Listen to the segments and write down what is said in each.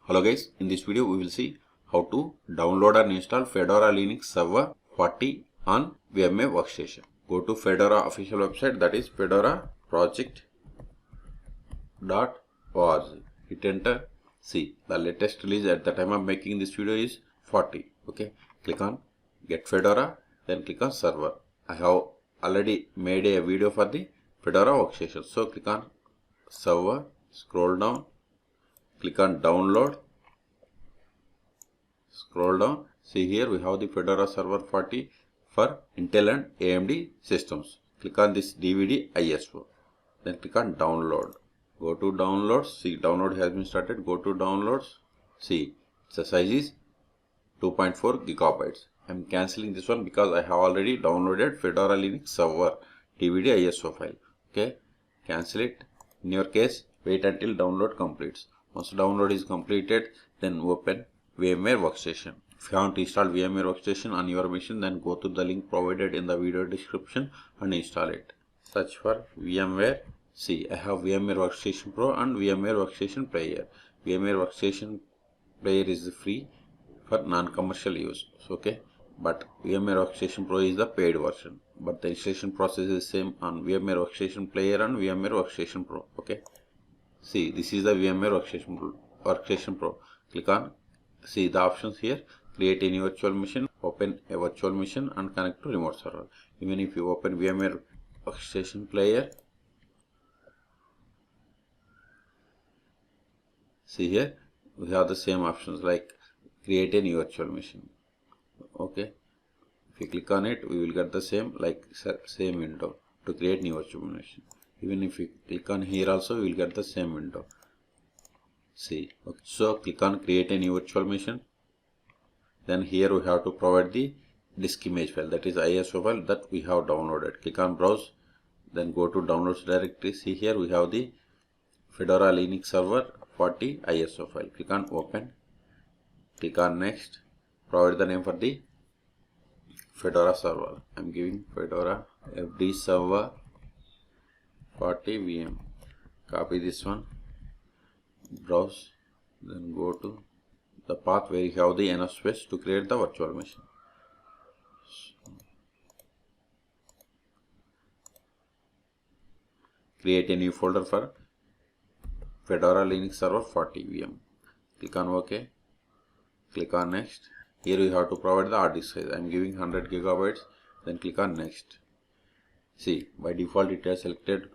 Hello guys, in this video we will see how to download and install Fedora Linux Server 40 on VMware workstation. Go to Fedora official website, that is fedoraproject.org. Hit enter. See, the latest release at the time of making this video is 40. Okay, click on Get Fedora, then click on Server. I have already made a video for the Fedora workstation. So click on Server, scroll down, click on Download, scroll down. See, here we have the Fedora Server 40 for Intel and AMD systems. Click on this DVD ISO, then click on Download. Go to Downloads. See, download has been started. Go to Downloads. See, the size is 2.4 gigabytes. I am cancelling this one because I have already downloaded Fedora Linux Server DVD ISO file. Okay, cancel it. In your case, wait until download completes. Once download is completed, then open VMware workstation. If you want to install VMware workstation on your machine, then go to the link provided in the video description and install it. Search for VMware. See, I have VMware Workstation Pro and VMware Workstation Player. VMware Workstation Player is free for non-commercial use. So, okay, but VMware Workstation Pro is the paid version. But the installation process is same on VMware Workstation Player and VMware Workstation Pro. Okay. See, this is the VMware Workstation Pro. Click on. See the options here. Create any virtual machine, open a virtual machine and connect to remote server. Even if you open VMware Workstation Player, see here we have the same options like create a new virtual machine. Okay, if you click on it, we will get the same window to create new virtual machine. Even if you click on here also, we will get the same window. See, okay. So click on create a new virtual machine. Then here we have to provide the disk image file, that is ISO file that we have downloaded. Click on browse, then go to downloads directory. See, here we have the Fedora Linux Server 40 ISO file. Click on open, click on next, provide the name for the Fedora server. I am giving Fedora FD Server 40 VM. Copy this one, browse, then go to the path where you have the enough space to create the virtual machine. Create a new folder for Fedora Linux Server 40 VM. Click on OK. Click on next. Here you have to provide the hard disk size. I am giving 100 gigabytes. Then click on next. See, by default it has selected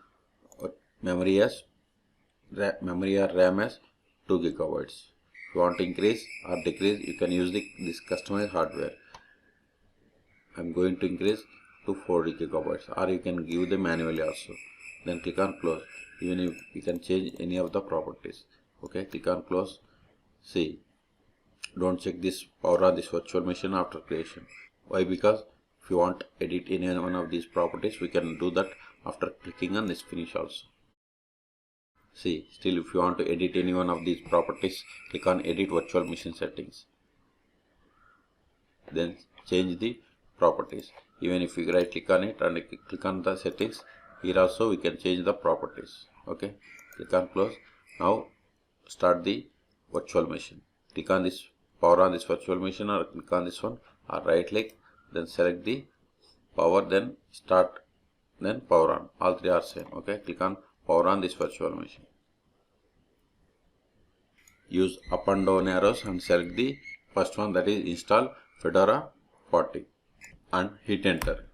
memory or RAM as 2 gigabytes. If you want to increase or decrease, you can use this customized hardware. I am going to increase to 40 gigabytes, or you can give them manually also. Then click on close. Even if you can change any of the properties. Okay, click on close. See, don't check this power on this virtual machine after creation. Why? Because if you want to edit any one of these properties, we can do that after clicking on this finish also. See, still if you want to edit any one of these properties, click on edit virtual machine settings. Then change the properties. Even if you right click on it and click on the settings, here also we can change the properties. Okay, click on close. Now start the virtual machine. Click on this power on this virtual machine, or click on this one, or right click, then select the power, then start, then power on. All three are same. Okay, click on power on this virtual machine. Use up and down arrows and select the first one, that is install Fedora 40, and hit enter.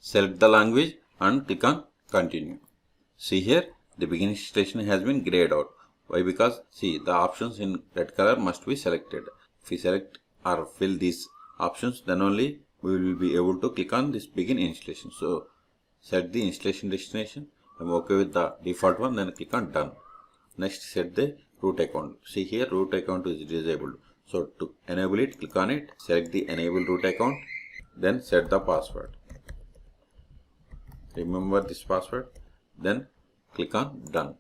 Select the language and click on continue. See here, the begin installation has been grayed out. Why? Because see, the options in red color must be selected. If we select or fill these options, then only we will be able to click on this begin installation. So select the installation destination. I'm okay with the default one, then click on done. Next, set the root account. See here, root account is disabled. So to enable it, click on it, select the enable root account, then set the password. Remember this password, then click on done.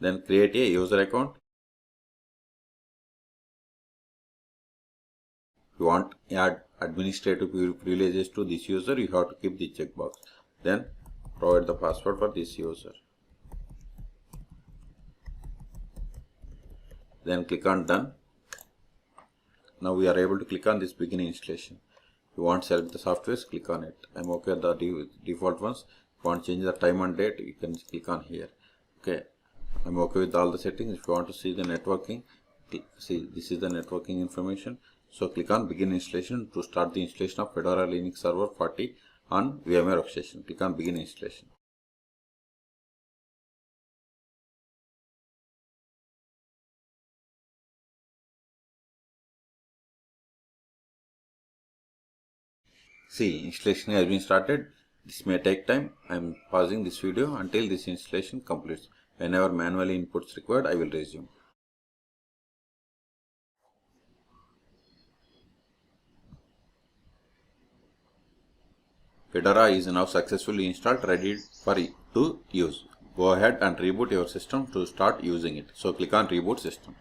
Then create a user account. If you want to add administrative privileges to this user, you have to keep the checkbox. Then provide the password for this user. Then click on done. Now we are able to click on this begin installation. If you want to select the softwares, click on it. I'm okay with the default ones. If you want to change the time and date, you can click on here. Okay, I'm okay with all the settings. If you want to see the networking, see this is the networking information. So click on begin installation to start the installation of Fedora Linux Server 40 on VMware workstation. Click on begin installation. See, installation has been started. This may take time. I am pausing this video until this installation completes. Whenever manual inputs required, I will resume. Fedora is now successfully installed, ready for to use. Go ahead and reboot your system to start using it. So click on reboot system.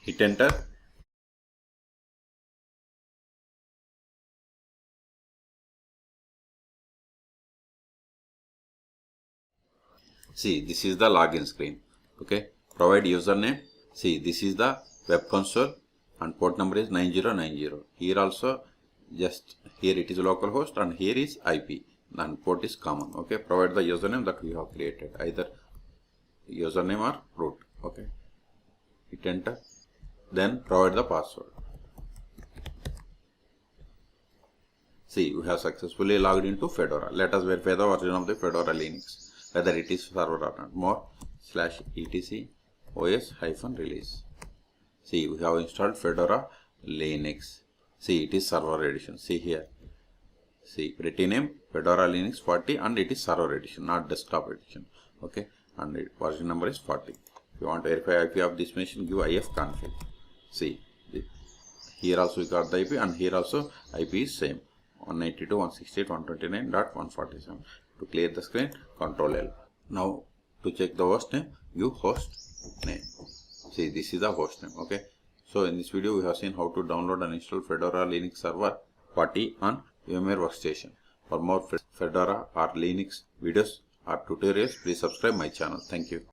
Hit enter. See, this is the login screen. Okay, provide username. See, this is the web console and port number is 9090. Here also, just here it is localhost and here is IP and port is common. Okay, provide the username that we have created, either username or root. Okay, hit enter. Then provide the password. See, we have successfully logged into Fedora. Let us verify the version of the Fedora Linux, whether it is server or not. More /etc os-release. See, we have installed Fedora Linux. See, it is server edition. See here. See, pretty name Fedora Linux 40 and it is server edition, not desktop edition. Okay, and version number is 40. If you want to verify IP of this machine, give ifconfig. See, here also we got the IP and here also IP is same. 192.168.129.147. To clear the screen, Ctrl L. Now to check the host name, give host name. See, this is the host name. Okay. So in this video we have seen how to download and install Fedora Linux Server 40 on VMware workstation. For more Fedora or Linux videos or tutorials, please subscribe my channel. Thank you.